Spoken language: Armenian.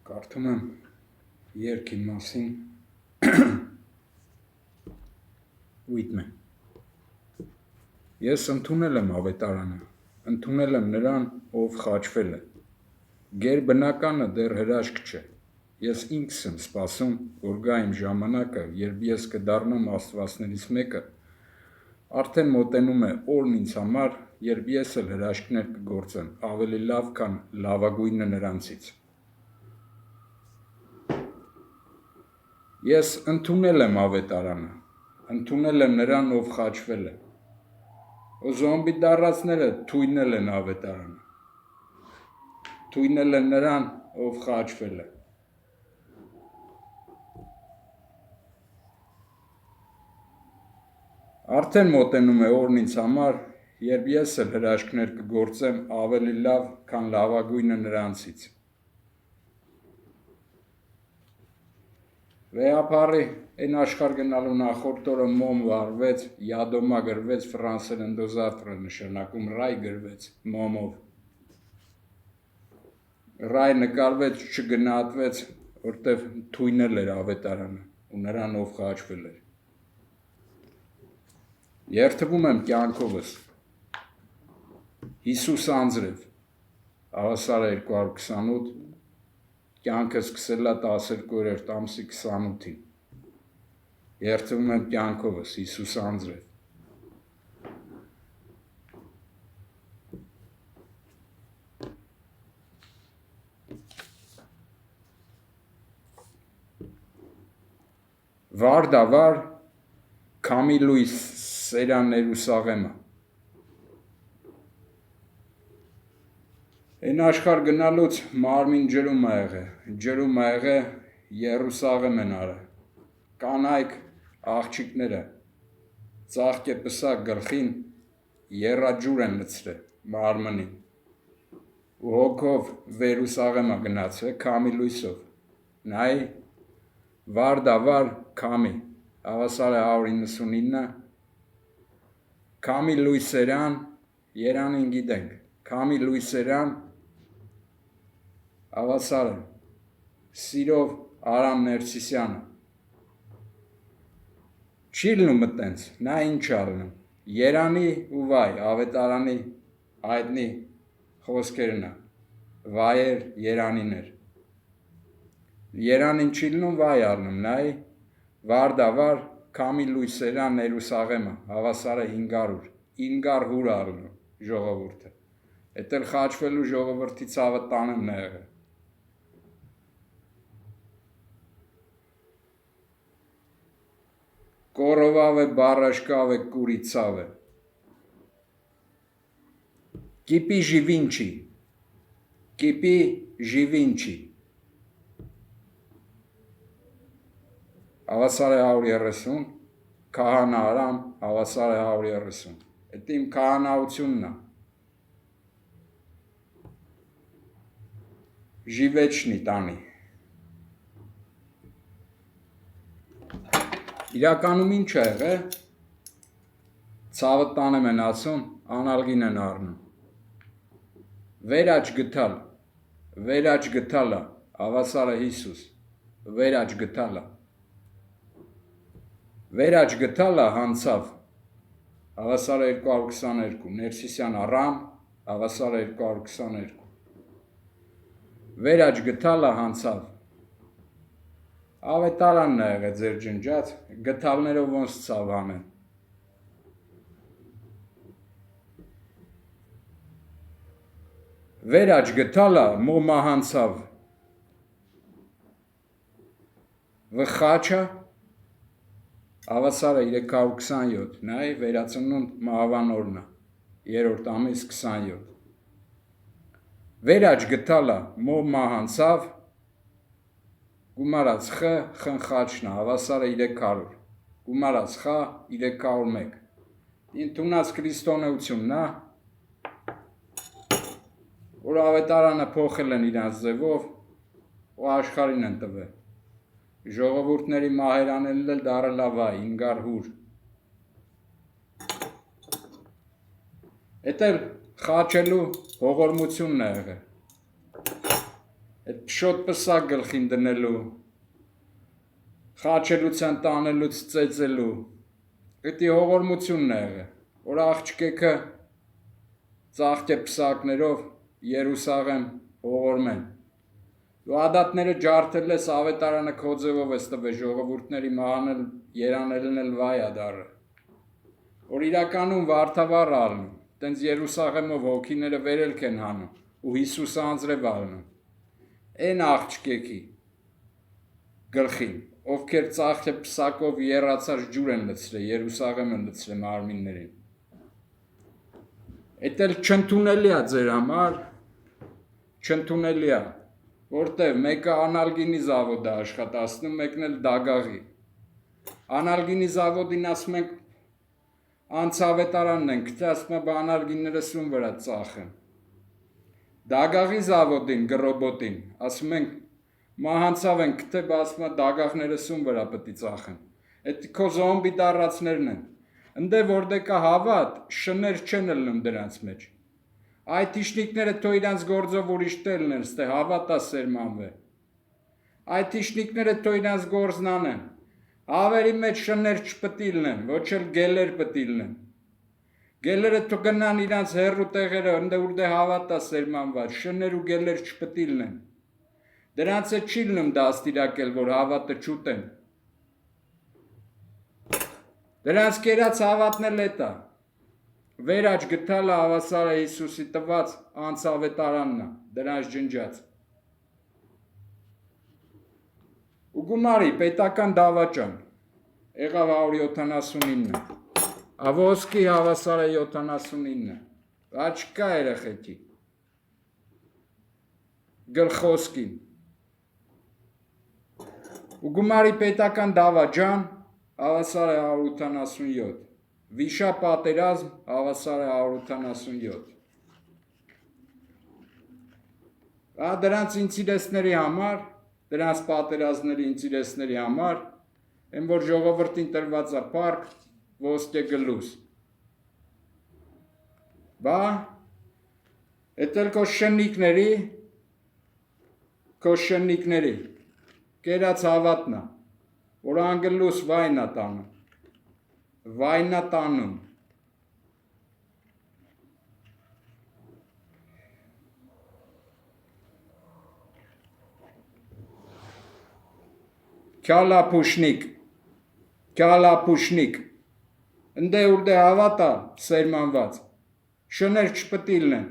Կարդում եմ երգի մասին ուիտմ է։ Ես ընդունել եմ ավետարանը, ընդունել եմ նրան, ով խաչվել է։ Գեր բնականը դեռ հրաշք չէ։ Ես ինքս եմ սպասում, որ գա իմ ժամանակը, երբ ես կդառնամ աստվածներից մեկը, արդեն մոտենում է օրն ինձ համար, երբ ես էլ հրաշքներ կգործեմ, ավելի լավ, քան լավագույնը նրանցից։ Ես ընդունել եմ ավետարանը, ընդունել եմ նրան, ով խաչվել է։ Զոմբի դառածները թույնել են ավետարանը, թույնել են նրան, ով խաչվել է։ Արդեն մոտենում է օրն ինձ համար, երբ ես էլ հրաշքներ կգործեմ ավելի լավ, քան լավագույնը նրանցից։ Վեհապարի այն աշխարհ գնալու նախորդ օրը մոմ վառվեց, յադոմա գրվեց, ֆրանսեր ընդոզատրը նշանակում ռայ գրվեց մոմով։ Ռայ նկարվեց, չգնահատվեց, որտեվ թույնել էր ավետարանը ու նրան, ով խաչվել էր։ Երթվում եմ կյանքովս, Հիսուս անձրև, Հավասար 228, կյանքը սկսել է 12-րդ ամսի 28-ին, երթվում եմ կյանքովս, Հիսուս անձրև։ Վար դավար, քամի լույս սերան Երուսաղեմը։ Այն աշխարհ գնալուց մարմին ջրում ա եղել, Երուսաղեմ են արը, կանայք աղջիկները, ծաղկե պսակ գլխին, եռաջուր են լցրել մարմնին, ու հոգով Երուսաղեմ ա գնացել, քամի լույսով, նայի, վար դավար, քամի, Հավասար 199, քամի լույսերան, երանին գիտենք, քամի լույսերան, Հավասարը, սիրով Արամ Ներսիսյանը, չի լնում մտենց, նա ինչ ալնում, երանի ու վայ, ավետարանի հայտնի խոսքերն է, վայեր, երանիներ, երանին չի լնում, վայ ալնում, նայի, վար դավար, քամի լույսերան Երուսաղեմը, Հավասարը 500 հուր ալնում ժողովուրդը, էդ էլ խաչվելու ժողովրդի ցավը տանեմ նա եղել։ Կորովավ է, բարաշկավ է, կուրիցավ է։ Կիպի ժիվինչի։ Հավասար 130, քահանա Արամ, Հավասար 130, էդ իմ քահանայությունն է։ Ժիվեչնի տանի։ Իրականում ինչ է եղել, ցավը տանեմ են ասում, անալգին են առնում։ Վերաջ գտալը, Հավասարը Հիսուս, վերաջ գտալը հանցավ, Հավասարը 222, Ներսիսյան Արամ, Հավասարը 222, վերաջ գտալը հանցավ, ավետարանն է եղել ձեր ջնջած, գտալներով ոնց ցավ անեն։ Վերաջ գտալը մոմահանցավ, վխաչը, Հավասարը 327, նայ վերածնունդ մահվանորն է, 3-րդ ամիս 27, վերաջ գտալը մոմահանցավ, գումարած խ, խնխաչն է, Հավասարը 300, գումարած խ, 301, ինտունած քրիստոնեությունն է, որ ավետարանը փոխել են իրանց ձևով, ու աշխարհին են տվել, ժողովուրդների մահերանելն էլ դարել է վայ, 500 հուր, էդ էլ խաչելու հողորմությունն է եղել, այդ փշոտ պսակ գլխին դնելու, խաչելության տանելուց ծեծելու, դա հողորմությունն է եղել, որ աղջկեքը ծաղկե պսակներով Երուսաղեմ հողորմեն։ Դու ադատները ջարդել ես, ավետարանը քո ձևով ես տվել, ժողովուրդների մահանել, երանելն էլ վայ ա դառը, որ իրականում վարդավառ ալնում, տենց Երուսաղեմով հոգիները վերելք են հանում, ու Հիսուսը անձրև ալնում, են աղջկեքի գլխին, ովքեր ծաղկե պսակով եռացած ջուր են լցրել, Երուսաղեմ են լցրել մարմիններին։ Էդ էլ չընդունելի է ձեր համար, չընդունելի է, որտև մեկը անալգինի զավոդ է աշխատացնում, մեկն էլ դագաղի։ Անալգինի զավոդին ասում ենք անցավետարանն են, գտե ասում է բա անալգինները սուն վրա ծախեն։ Դագաղի զավոդին, գրոբոտին, ասում ենք մահանցավ են, գտե բա ասում է դագաղները սուն վրա պետք է ծախեն։ Այդ քո զոմբի դառածներն են։ Ընդե որտե կա հավատ, շներ չեն ելնում դրանց մեջ։ Այդ իշնիկները թո իրանց գործով ուրիշ տելն են, ստե հավատա սերմանվե։ Այդ իշնիկները թո իրանց գործն անեն։ Հավերի մեջ շներ չպետք լինեն, ոչ էլ գելեր պետք լինեն։ Գելերը թո գնան իրանց հեռու տեղերը, ընդե որտե հավատա սերմանված, շներ ու գելեր չպետք լինեն։ Դրանց է չի լինում դաստիարակել, որ հավատը չուտեն։ Դրանց կերած հավատն էլ էտա, վերաջ գտալը հավասար է Հիսուսի տված անցավետարանն է, դրանց ջնջած։ Ու գումարի պետական դավաճան, եղավ 179, ավոսկի հավասար է 79, աչկա երեխեքի, գլխոսկին, ու գումարի պետական դավաճան, հավասար է 187, վիշա պատերազմ հավասար է 187։ Դրանց ինցիդենտների համար, դրանց պատերազմների ինցիդենտների համար, են որ ժողովրդին տրված է պարկ ոսկե գլուս։ Բա, էդ էլ քո շննիկների, կերած հավատնա, որ անգլուս վայնա տանում, քյալապուշնիկ, ընդե ուրդե հավատա սերմանված, շներ չպետք լինեն,